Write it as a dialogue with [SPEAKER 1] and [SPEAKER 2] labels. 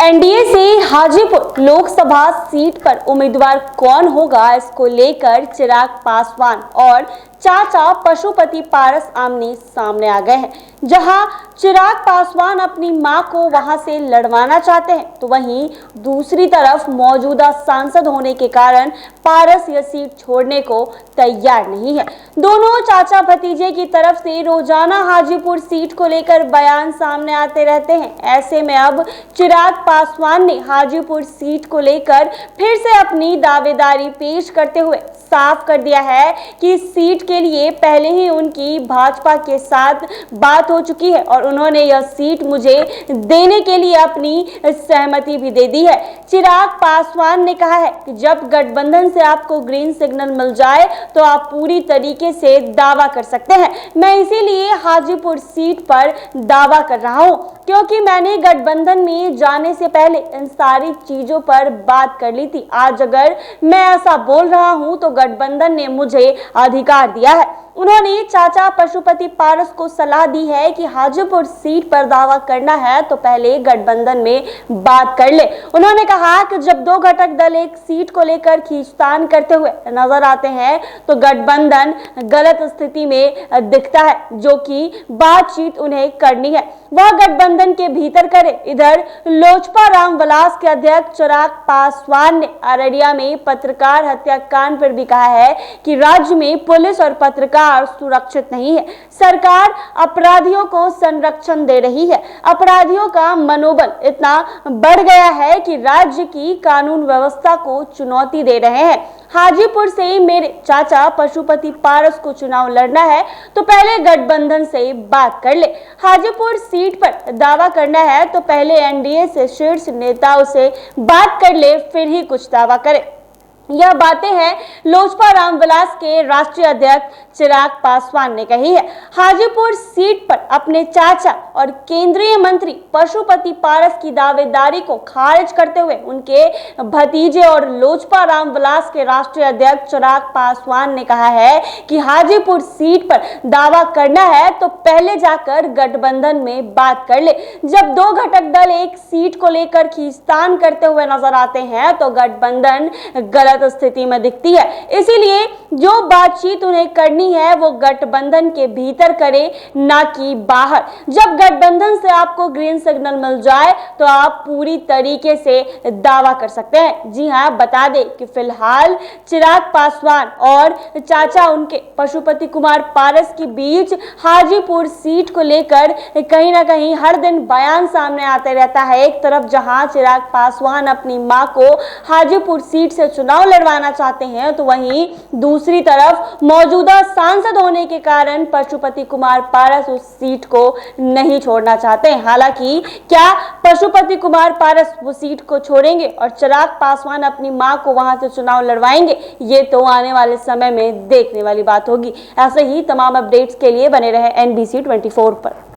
[SPEAKER 1] NDA से Hajipur Lok Sabha seat पर उम्मीदवार कौन होगा, इसको लेकर चिराग पासवान और चाचा पशुपति पारस आमने सामने आ गए हैं। जहां चिराग पासवान अपनी मां को वहां से लड़वाना चाहते हैं, तो वहीं दूसरी तरफ मौजूदा सांसद होने के कारण पारस यह सीट छोड़ने को तैयार नहीं है। दोनों चाचा भतीजे की तरफ से रोजाना हाजीपुर सीट को लेकर बयान सामने आते रहते हैं। ऐसे में अब चिराग पासवान ने हाजीपुर सीट को लेकर फिर से अपनी दावेदारी पेश करते हुए साफ कर दिया है कि इस सीट के लिए पहले ही उनकी भाजपा के साथ बात हो चुकी है और उन्होंने यह सीट मुझे देने के लिए अपनी सहमति भी दे दी है। चिराग पासवान ने कहा है कि जब गठबंधन से आपको ग्रीन सिग्नल मिल जाए तो आप पूरी तरीके से दावा कर सकते हैं। मैं इसीलिए हाजीपुर सीट पर दावा कर रहा हूं क्योंकि मैंने गठबंधन में जाने से पहले इन सारी चीजों पर बात कर ली थी। आज अगर मैं ऐसा बोल रहा हूं तो गठबंधन ने मुझे अधिकार दिया है। उन्होंने चाचा पशुपति पारस को सलाह दी है कि हाजीपुर सीट पर दावा करना है तो पहले गठबंधन में बात कर ले। उन्होंने कहा कि जब दो घटक दल एक सीट को लेकर खींचतान करते हुए नजर आते हैं तो गठबंधन गलत स्थिति में दिखता है, जो कि बातचीत उन्हें करनी है वह गठबंधन के भीतर करे। इधर लोजपा रामविलास के अध्यक्ष चिराग पासवान ने अररिया में पत्रकार हत्याकांड पर भी कहा है कि राज्य में पुलिस और पत्रकार सुरक्षित नहीं है। सरकार अपराधियों को संरक्षण दे रही है। अपराधियों का मनोबल इतना बढ़ गया है कि राज्य की कानून व्यवस्था को चुनौती दे रहे हैं। हाजीपुर से मेरे चाचा पशुपति पारस को चुनाव लड़ना है तो पहले गठबंधन से बात कर ले। हाजीपुर सीट पर दावा करना है तो पहले एनडीए से शीर्ष नेताओं से बात कर ले, फिर ही कुछ दावा करे। यह बातें हैं लोजपा रामविलास के राष्ट्रीय अध्यक्ष चिराग पासवान ने कही है। हाजीपुर सीट पर अपने चाचा और केंद्रीय मंत्री पशुपति पारस की दावेदारी को खारिज करते हुए उनके भतीजे और लोजपा रामविलास के राष्ट्रीय अध्यक्ष चिराग पासवान ने कहा है कि हाजीपुर सीट पर दावा करना है तो पहले जाकर गठबंधन में बात कर ले। जब दो घटक दल एक सीट को लेकर खींचतान करते हुए नजर आते हैं तो गठबंधन गलत स्थिति में दिखती है। इसीलिए जो बातचीत उन्हें करनी है वो गठबंधन के भीतर करे, ना कि बाहर। जब गठबंधन से आपको ग्रीन सिग्नल मिल जाए तो आप पूरी तरीके से दावा कर सकते हैं। जी हां, बता दें कि फिलहाल चिराग पासवान और चाचा उनके पशुपति कुमार पारस के बीच हाजीपुर सीट को लेकर कहीं ना कहीं हर दिन बयान सामने आते रहता है। एक तरफ जहां चिराग पासवान अपनी मां को हाजीपुर सीट से चुनाव लड़वाना चाहते हैं तो वहीं दूसरी तरफ मौजूदा सांसद होने के कारण पशुपति कुमार पारस उस सीट को नहीं छोड़ना चाहते हैं। हालांकि क्या पशुपति कुमार पारस वो सीट को छोड़ेंगे और चिराग पासवान अपनी मां को वहां से चुनाव लड़वाएंगे, ये तो आने वाले समय में देखने वाली बात होगी। ऐसे ही तमाम अपडेट्स के लिए बने रहे NBC 24 पर।